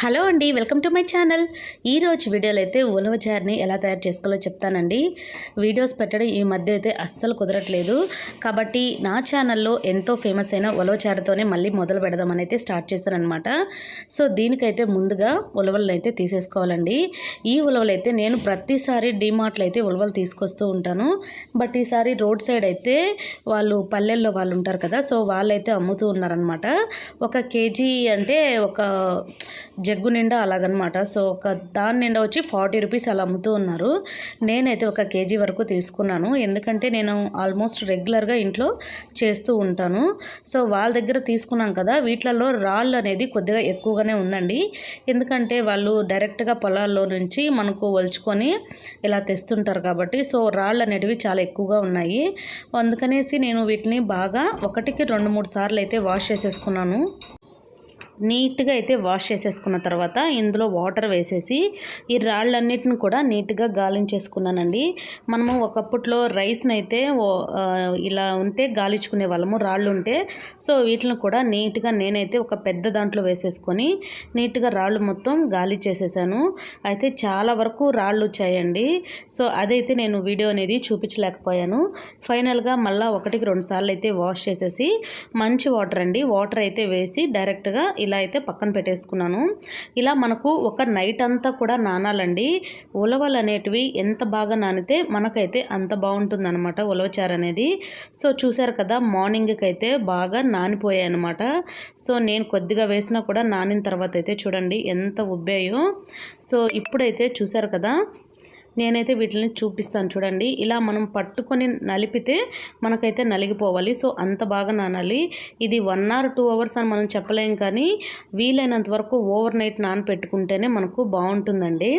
Hello అండి, welcome to my channel. ఈరోజు వీడియోలో అయితే ఉలవచారుని ఎలా తయారు చేసుకోవాలో చెప్తానండి. వీడియోస్ పెట్టడం ఈ మధ్య అయితే అస్సలు కుదరట్లేదు. కాబట్టి నా ఛానల్లో ఎంతో ఫేమస్ అయిన ఉలవచారుతోనే మళ్ళీ మొదలు పెడదామని అయితే స్టార్ట్ చేశానమాట. సో దీనికైతే ముందుగా ఉలవలను అయితే తీసేసుకోవాలండి. ఈ ఉలవలు అయితే నేను ప్రతిసారి డీమార్ట్లో అయితే ఉలవలు తీసుకొస్తూ ఉంటాను. బట్ ఈసారి రోడ్ సైడ్ అయితే వాళ్ళు పల్లెల్లో వాళ్ళు ఉంటారు కదా, సో వాళ్ళైతే అమ్ముతూ ఉన్నారనమాట. ఒక కేజీ అంటే ఒక జగ్గు నిండా అలాగనమాట. సో ఒక దాని నిండా వచ్చి 40 రూపీస్ అలా అమ్ముతూ ఉన్నారు. నేనైతే ఒక కేజీ వరకు తీసుకున్నాను, ఎందుకంటే నేను ఆల్మోస్ట్ రెగ్యులర్గా ఇంట్లో చేస్తూ ఉంటాను. సో వాళ్ళ దగ్గర తీసుకున్నాను కదా, వీటిలలో రాళ్ళు అనేది కొద్దిగా ఎక్కువగానే ఉందండి. ఎందుకంటే వాళ్ళు డైరెక్ట్గా పొలాల్లో నుంచి మనకు ఒలుచుకొని ఇలా తెస్తుంటారు కాబట్టి, సో రాళ్ళు అనేటివి చాలా ఎక్కువగా ఉన్నాయి. అందుకనేసి నేను వీటిని బాగా ఒకటికి 2-3 సార్లు అయితే వాష్ చేసేసుకున్నాను. నీట్గా అయితే వాష్ చేసేసుకున్న తర్వాత ఇందులో వాటర్ వేసేసి ఈ రాళ్ళన్నిటిని కూడా నీట్గా గాలించేసుకున్నానండి. మనము ఒకప్పట్లో రైస్ని అయితే ఇలా ఉంటే గాలించుకునే వాళ్ళము, రాళ్ళు ఉంటే. సో వీటిని కూడా నీట్గా నేనైతే ఒక పెద్ద దాంట్లో వేసేసుకొని నీట్గా రాళ్ళు మొత్తం గాలి చేసేసాను. అయితే చాలా వరకు రాళ్ళు వచ్చాయండి. సో అదైతే నేను వీడియో అనేది చూపించలేకపోయాను. ఫైనల్గా మళ్ళీ 1-2 సార్లు అయితే వాష్ చేసేసి మంచి వాటర్ అండి, వాటర్ అయితే వేసి డైరెక్ట్గా ఇలా అయితే పక్కన పెట్టేసుకున్నాను. ఇలా మనకు ఒక నైట్ అంతా కూడా నానాలండి. ఉలవలు అనేటివి ఎంత బాగా నానితే మనకైతే అంత బాగుంటుందన్నమాట ఉలవచారు అనేది. సో చూసారు కదా, మార్నింగ్కి అయితే బాగా నానిపోయాయి అనమాట. సో నేను కొద్దిగా వేసినా కూడా నానిన తర్వాత అయితే చూడండి ఎంత ఉబ్బాయో. సో ఇప్పుడైతే చూసారు కదా, నేనైతే వీటిని చూపిస్తాను చూడండి. ఇలా మనం పట్టుకొని నలిపితే మనకైతే నలిగిపోవాలి. సో అంత బాగా నానాలి. ఇది 1 or 2 అవర్స్ అని మనం చెప్పలేం, కానీ వీలైనంత వరకు ఓవర్ నైట్ నానపెట్టుకుంటేనే మనకు బాగుంటుందండి.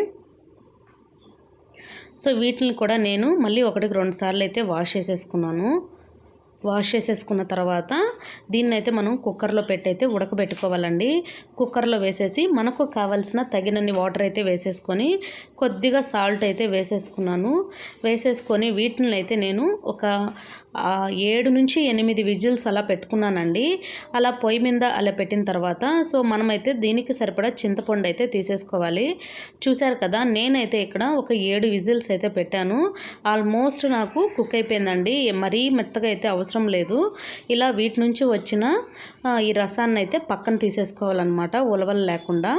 సో వీటిని కూడా నేను మళ్ళీ 1-2 సార్లు అయితే వాష్ చేసేసుకున్నాను. వాష్ చేసేసుకున్న తర్వాత దీన్నైతే మనం కుక్కర్లో పెట్టయితే ఉడకబెట్టుకోవాలండి. కుక్కర్లో వేసేసి మనకు కావాల్సిన తగినన్ని వాటర్ అయితే వేసేసుకొని కొద్దిగా సాల్ట్ అయితే వేసేసుకున్నాను. వేసేసుకొని వీటిని అయితే నేను ఒక 7-8 విజిల్స్ అలా పెట్టుకున్నానండి. అలా పొయ్యి మీద అలా పెట్టిన తర్వాత సో మనమైతే దీనికి సరిపడా చింతపండు అయితే తీసేసుకోవాలి. చూశారు కదా, నేనైతే ఇక్కడ ఒక 7 విజిల్స్ అయితే పెట్టాను. ఆల్మోస్ట్ నాకు కుక్ అయిపోయిందండి. మరీ మెత్తగా అయితే అవసరం లేదు. ఇలా వీటి నుంచి వచ్చిన ఈ రసాన్ని అయితే పక్కన తీసేసుకోవాలన్నమాట, ఉలవలు లేకుండా.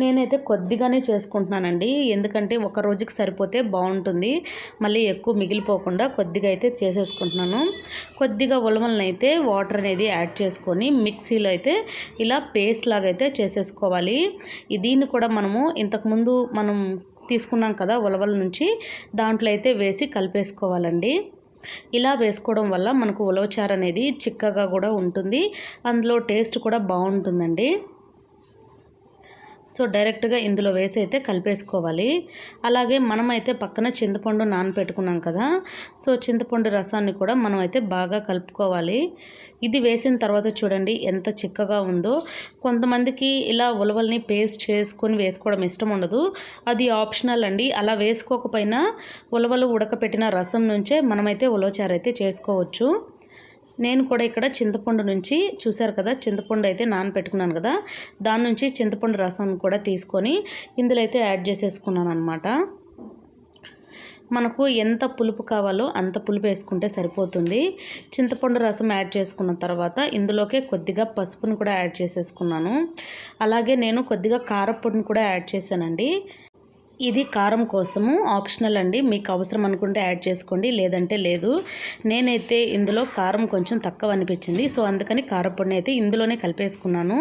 నేనైతే కొద్దిగానే చేసుకుంటున్నానండి, ఎందుకంటే ఒక రోజుకి సరిపోతే బాగుంటుంది. మళ్ళీ ఎక్కువ మిగిలిపోకుండా కొద్దిగా అయితే చేసేసుకుంటున్నాను. కొద్దిగా ఉలవలను అయితే వాటర్ అనేది యాడ్ చేసుకొని మిక్సీలో అయితే ఇలా పేస్ట్ లాగా అయితే చేసేసుకోవాలి. దీన్ని కూడా మనము ఇంతకుముందు మనం తీసుకున్నాం కదా ఉలవల నుంచి, దాంట్లో అయితే వేసి కలిపేసుకోవాలండి. ఇలా వేసుకోవడం వల్ల మనకు ఉలవచారు అనేది చిక్కగా కూడా ఉంటుంది, అందులో టేస్ట్ కూడా బాగుంటుందండి. సో డైరెక్ట్గా ఇందులో వేసి అయితే కలిపేసుకోవాలి. అలాగే మనమైతే పక్కన చింతపండు నానపెట్టుకున్నాం కదా, సో చింతపండు రసాన్ని కూడా మనం అయితే బాగా కలుపుకోవాలి. ఇది వేసిన తర్వాత చూడండి ఎంత చిక్కగా ఉందో. కొంతమందికి ఇలా ఉలవల్ని పేస్ట్ చేసుకొని వేసుకోవడం ఇష్టం ఉండదు, అది ఆప్షనల్ అండి. అలా వేసుకోకపోయినా ఉలవలు ఉడకపెట్టిన రసం నుంచే మనమైతే ఉలవచారు అయితే చేసుకోవచ్చు. నేను కూడా ఇక్కడ చింతపండు నుంచి చూశారు కదా, చింతపండు అయితే నానపెట్టుకున్నాను కదా, దాని నుంచి చింతపండు రసం కూడా తీసుకొని ఇందులో అయితే యాడ్ చేసేసుకున్నాను అనమాట. మనకు ఎంత పులుపు కావాలో అంత పులుపు వేసుకుంటే సరిపోతుంది. చింతపండు రసం యాడ్ చేసుకున్న తర్వాత ఇందులోకే కొద్దిగా పసుపును కూడా యాడ్ చేసేసుకున్నాను. అలాగే నేను కొద్దిగా కారపొడిని కూడా యాడ్ చేశానండి. ఇది కారం కోసము ఆప్షనల్ అండి, మీకు అవసరం అనుకుంటే యాడ్ చేసుకోండి, లేదంటే లేదు. నేనైతే ఇందులో కారం కొంచెం తక్కువ అనిపించింది, సో అందుకని కారపొడిని అయితే ఇందులోనే కలిపేసుకున్నాను.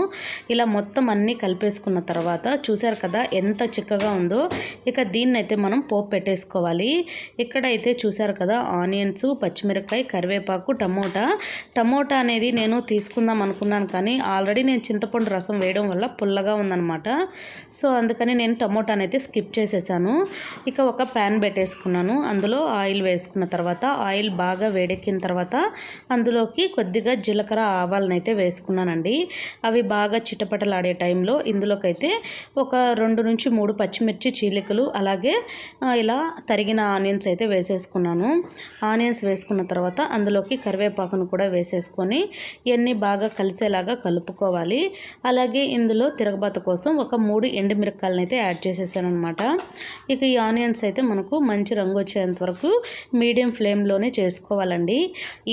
ఇలా మొత్తం అన్నీ కలిపేసుకున్న తర్వాత చూశారు కదా ఎంత చిక్కగా ఉందో. ఇక దీన్ని అయితే మనం పోపు పెట్టేసుకోవాలి. ఇక్కడైతే చూశారు కదా, ఆనియన్స్, పచ్చిమిరపకాయ, కరివేపాకు, టమోటా అనేది నేను తీసుకుందాం అనుకున్నాను, కానీ ఆల్రెడీ నేను చింతపండు రసం వేయడం వల్ల పుల్లగా ఉందన్నమాట. సో అందుకని నేను టమోటానైతే స్కిప్ పెట్టేసేసాను. ఇక ఒక ప్యాన్ పెట్టేసుకున్నాను. అందులో ఆయిల్ వేసుకున్న తర్వాత ఆయిల్ బాగా వేడెక్కిన తర్వాత అందులోకి కొద్దిగా జీలకర్ర ఆవాలనైతే వేసుకున్నానండి. అవి బాగా చిటపటలాడే టైంలో ఇందులోకైతే ఒక 2 నుంచి 3 పచ్చిమిర్చి చీలికలు అలాగే ఇలా తరిగిన ఆనియన్స్ అయితే వేసేసుకున్నాను. ఆనియన్స్ వేసుకున్న తర్వాత అందులోకి కరివేపాకును కూడా వేసేసుకొని ఇవన్నీ బాగా కలిసేలాగా కలుపుకోవాలి. అలాగే ఇందులో తిరగబాత కోసం ఒక 3 ఎండుమిరపకాయలను అయితే యాడ్ చేసేసాను అనమాట. ఇక ఈ ఆనియన్స్ అయితే మనకు మంచి రంగు వచ్చేంత వరకు మీడియం ఫ్లేమ్లోనే చేసుకోవాలండి.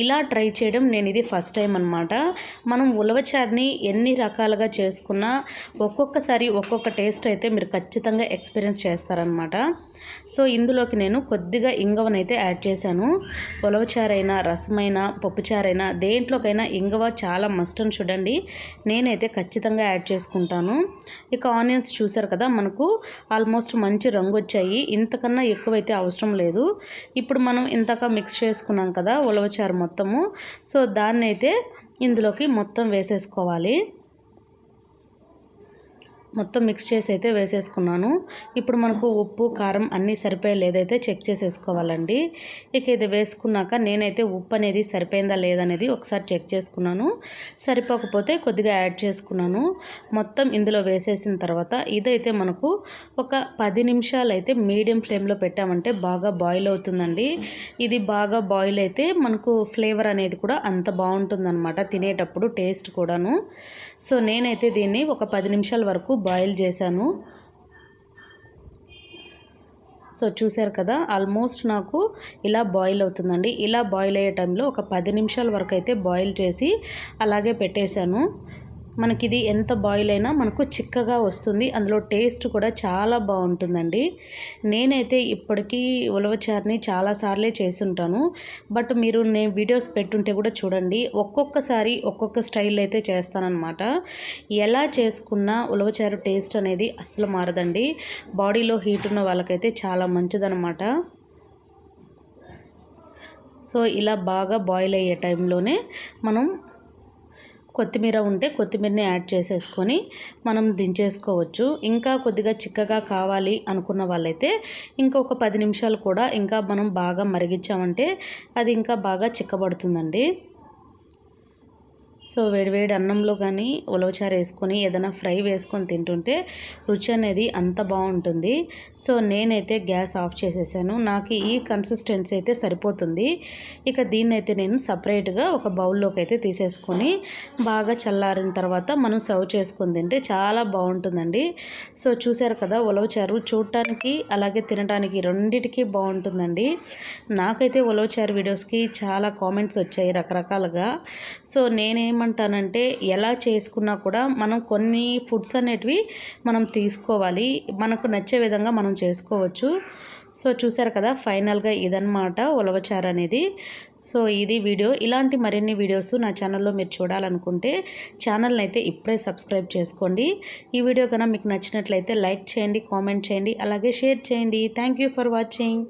ఇలా ట్రై చేయడం నేను ఇది ఫస్ట్ టైం అనమాట. మనం ఉలవచారుని ఎన్ని రకాలుగా చేసుకున్నా ఒక్కొక్కసారి ఒక్కొక్క టేస్ట్ అయితే మీరు ఖచ్చితంగా ఎక్స్పీరియన్స్ చేస్తారనమాట. సో ఇందులోకి నేను కొద్దిగా ఇంగువనైతే యాడ్ చేశాను. ఉలవచారైనా రసమైనా పప్పుచారైనా దేంట్లోకైనా ఇంగువ చాలా మస్ట్ అని చూడండి. నేనైతే ఖచ్చితంగా యాడ్ చేసుకుంటాను. ఇక ఆనియన్స్ చూసారు కదా, మనకు ఆల్మోస్ట్ మంచి రంగు వచ్చాయి. ఇంతకన్నా ఎక్కువైతే అవసరం లేదు. ఇప్పుడు మనం ఇంతక మిక్స్ చేసుకున్నాం కదా ఉలవచారు మొత్తము, సో దాన్ని అయితే ఇందులోకి మొత్తం వేసేసుకోవాలి. మొత్తం మిక్స్ చేసి అయితే వేసేసుకున్నాను. ఇప్పుడు మనకు ఉప్పు కారం అన్నీ సరిపోయే లేదైతే చెక్ చేసేసుకోవాలండి. ఇక ఇది వేసుకున్నాక నేనైతే ఉప్పు అనేది సరిపోయిందా లేదనేది ఒకసారి చెక్ చేసుకున్నాను. సరిపోకపోతే కొద్దిగా యాడ్ చేసుకున్నాను. మొత్తం ఇందులో వేసేసిన తర్వాత ఇదైతే మనకు ఒక 10 నిమిషాలు అయితే మీడియం ఫ్లేమ్లో పెట్టామంటే బాగా బాయిల్ అవుతుందండి. ఇది బాగా బాయిల్ అయితే మనకు ఫ్లేవర్ అనేది కూడా అంత బాగుంటుందన్నమాట, తినేటప్పుడు టేస్ట్ కూడాను. సో నేనైతే దీన్ని ఒక 10 నిమిషాల వరకు బాయిల్ చేశాను. సో చూసారు కదా, ఆల్మోస్ట్ నాకు ఇలా బాయిల్ అవుతుందండి. ఇలా బాయిల్ అయ్యే టైంలో ఒక 10 నిమిషాల వరకు అయితే బాయిల్ చేసి అలాగే పెట్టేశాను. మనకిది ఎంత బాయిల్ అయినా మనకు చిక్కగా వస్తుంది. అందులో టేస్ట్ కూడా చాలా బాగుంటుందండి. నేనైతే ఇప్పటికీ ఉలవచారుని చాలాసార్లే చేసుంటాను. బట్ మీరు నేను వీడియోస్ పెట్టుంటే కూడా చూడండి, ఒక్కొక్కసారి ఒక్కొక్క స్టైల్ అయితే చేస్తానన్నమాట. ఎలా చేసుకున్నా ఉలవచారు టేస్ట్ అనేది అసలు మారదండి. బాడీలో హీట్ ఉన్న వాళ్ళకైతే చాలా మంచిదన్నమాట. సో ఇలా బాగా బాయిల్ అయ్యే టైంలోనే మనం కొత్తిమీర ఉంటే కొత్తిమీరని యాడ్ చేసేసుకొని మనం దించేసుకోవచ్చు. ఇంకా కొద్దిగా చిక్కగా కావాలి అనుకున్న వాళ్ళైతే ఇంకొక 10 నిమిషాలు కూడా ఇంకా మనం బాగా మరిగించామంటే అది ఇంకా బాగా చిక్కబడుతుందండి. సో వేడివేడి అన్నంలో కానీ ఉలవచారు వేసుకొని ఏదైనా ఫ్రై వేసుకొని తింటుంటే రుచి అనేది అంత బాగుంటుంది. సో నేనైతే గ్యాస్ ఆఫ్ చేసేసాను. నాకు ఈ కన్సిస్టెన్సీ అయితే సరిపోతుంది. ఇక దీన్నైతే నేను సపరేట్గా ఒక బౌల్లోకి అయితే తీసేసుకొని బాగా చల్లారిన తర్వాత మనం సర్వ్ చేసుకొని తింటే చాలా బాగుంటుందండి. సో చూసారు కదా, ఉలవచారు చూడటానికి అలాగే తినడానికి రెండిటికి బాగుంటుందండి. నాకైతే ఉలవచారు వీడియోస్కి చాలా కామెంట్స్ వచ్చాయి రకరకాలుగా. సో ఏమంటానంటే ఎలా చేసుకున్నా కూడా మనం కొన్ని ఫుడ్స్ అనేటివి మనం తీసుకోవాలి, మనకు నచ్చే విధంగా మనం చేసుకోవచ్చు. సో చూసారు కదా, ఫైనల్గా ఇదన్నమాట ఉలవచారు అనేది. సో ఇది వీడియో. ఇలాంటి మరిన్ని వీడియోస్ నా ఛానల్లో మీరు చూడాలనుకుంటే ఛానల్ని అయితే ఇప్పుడే సబ్స్క్రైబ్ చేసుకోండి. ఈ వీడియో కనుక మీకు నచ్చినట్లయితే లైక్ చేయండి, కామెంట్ చేయండి, అలాగే షేర్ చేయండి. Thank you for watching.